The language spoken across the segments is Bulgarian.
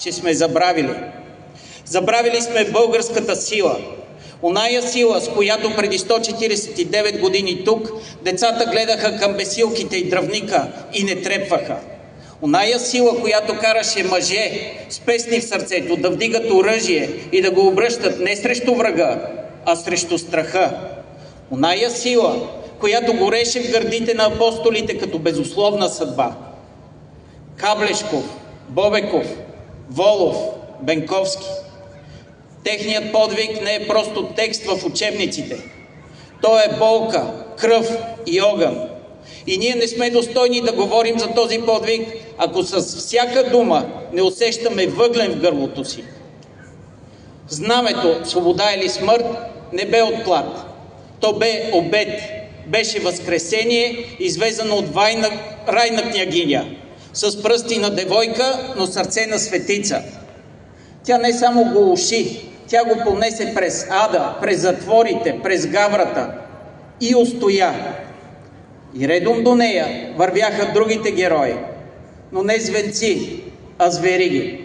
че сме забравили. Забравили сме българската сила. Оная сила, с която преди 149 години тук децата гледаха към бесилките и дръвника и не трепваха. Оная сила, която караше мъже с песни в сърцето да вдигат оръжие и да го обръщат не срещу врага, а срещу страха. Оная сила, която гореше в гърдите на апостолите като безусловна съдба. Каблешков, Бобеков, Волов, Бенковски. Техният подвиг не е просто текст в учебниците. То е болка, кръв и огън. И ние не сме достойни да говорим за този подвиг, ако с всяка дума не усещаме въглен в гърлото си. Знамето свобода или смърт не бе отплат. То бе обет, беше възкресение, извезано от райна княгиня, с пръсти на девойка, но сърце на светица. Тя не само го уши, тя го понесе през ада, през затворите, през гаврата и устоя. И редом до нея вървяха другите герои, но не звенци, а звериги.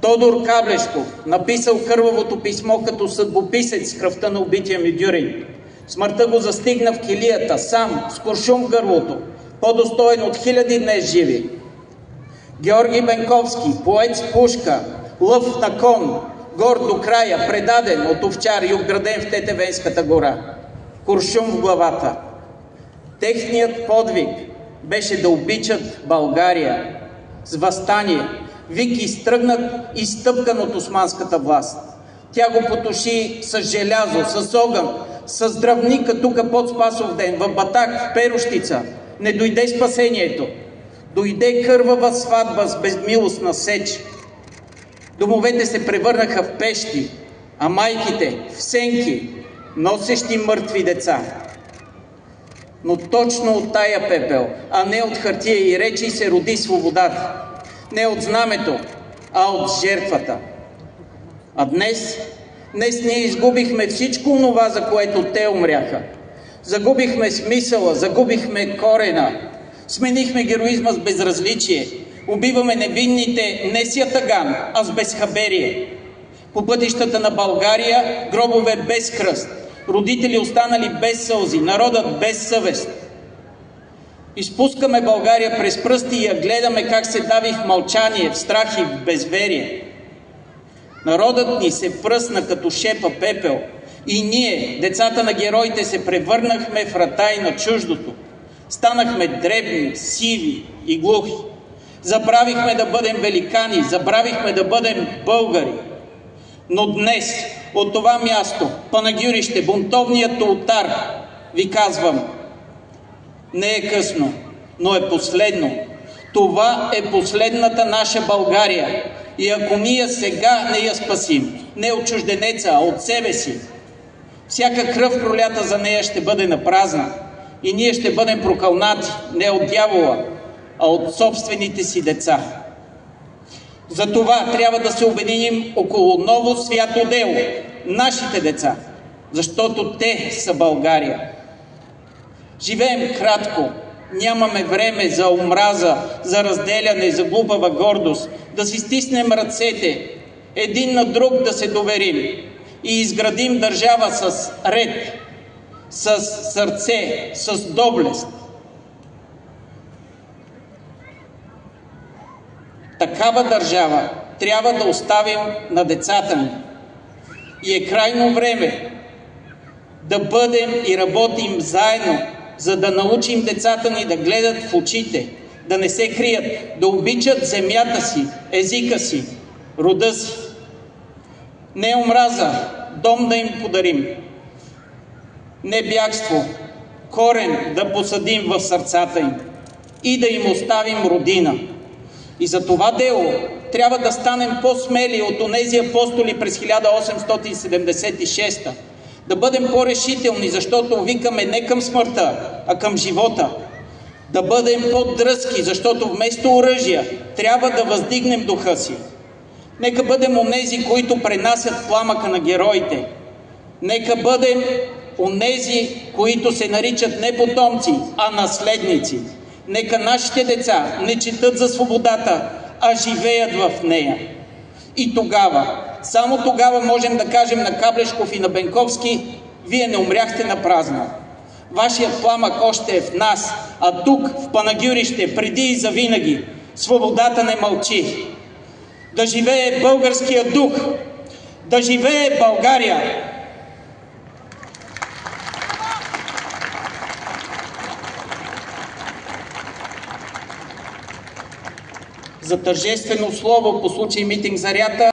Тодор Каблешков написал кървавото писмо като съдбописец с кръвта на убития Мюдюрин. Смъртта го застигна в килията, сам, с куршум в гърлото, по-достоен от хиляди днес живи. Георги Бенковски, поет с пушка, лъв на кон, гор до края, предаден от овчар и обграден в Тетевенската гора. Куршум в главата. Техният подвиг беше да обичат България с въстание, вик изтръгнат и стъпкан от османската власт. Тя го потуши с желязо, с огън, с дръвника тук под Спасов ден, в Батак, в Перущица. Не дойде спасението. Дойде кървава сватба с безмилостна сеч. Домовете се превърнаха в пещи, а майките в сенки, носещи мъртви деца. Но точно от тая пепел, а не от хартия и речи, се роди свободата. Не от знамето, а от жертвата. А днес ние изгубихме всичко онова, за което те умряха. Загубихме смисъла, загубихме корена. Сменихме героизма с безразличие. Убиваме невинните не с ятаган, а с безхаберие. По пътищата на България гробове без кръст, родители останали без сълзи, народът без съвест. Изпускаме България през пръсти и я гледаме как се дави в мълчание, в страх и в безверие. Народът ни се пръсна като шепа пепел и ние, децата на героите, се превърнахме в ратай на чуждото. Станахме дребни, сиви и глухи. Забравихме да бъдем великани, забравихме да бъдем българи. Но днес, от това място, Панагюрище, бунтовният олтар, ви казвам, не е късно, но е последно. Това е последната наша България. И ако ние сега не я спасим, не от чужденеца, а от себе си, всяка кръв пролята за нея ще бъде напразна. И ние ще бъдем прокълнати не от дявола, а от собствените си деца. Затова трябва да се обединим около ново свято дело, нашите деца, защото те са България. Живеем кратко, нямаме време за омраза, за разделяне, за глупава гордост, да си стиснем ръцете, един на друг да се доверим и изградим държава с ред, с сърце, с доблест. Такава държава трябва да оставим на децата ни. И е крайно време да бъдем и работим заедно, за да научим децата ни да гледат в очите, да не се крият, да обичат земята си, езика си, рода си. Не омраза, дом да им подарим. Не бягство, корен да посадим в сърцата им и да им оставим родина. И за това дело трябва да станем по-смели от онези апостоли през 1876-та. Да бъдем по-решителни, защото викаме не към смъртта, а към живота. Да бъдем по-дръзки, защото вместо оръжия трябва да въздигнем духа си. Нека бъдем онези, които пренасят пламъка на героите. Нека бъдем онези, които се наричат не потомци, а наследници. Нека нашите деца не четат за свободата, а живеят в нея. И тогава, само тогава можем да кажем на Каблешков и на Бенковски: вие не умряхте на празно. Вашият пламък още е в нас, а тук, в Панагюрище, преди и завинаги, свободата не мълчи. Да живее българския дух! Да живее България! За тържествено слово по случай митинг Зарята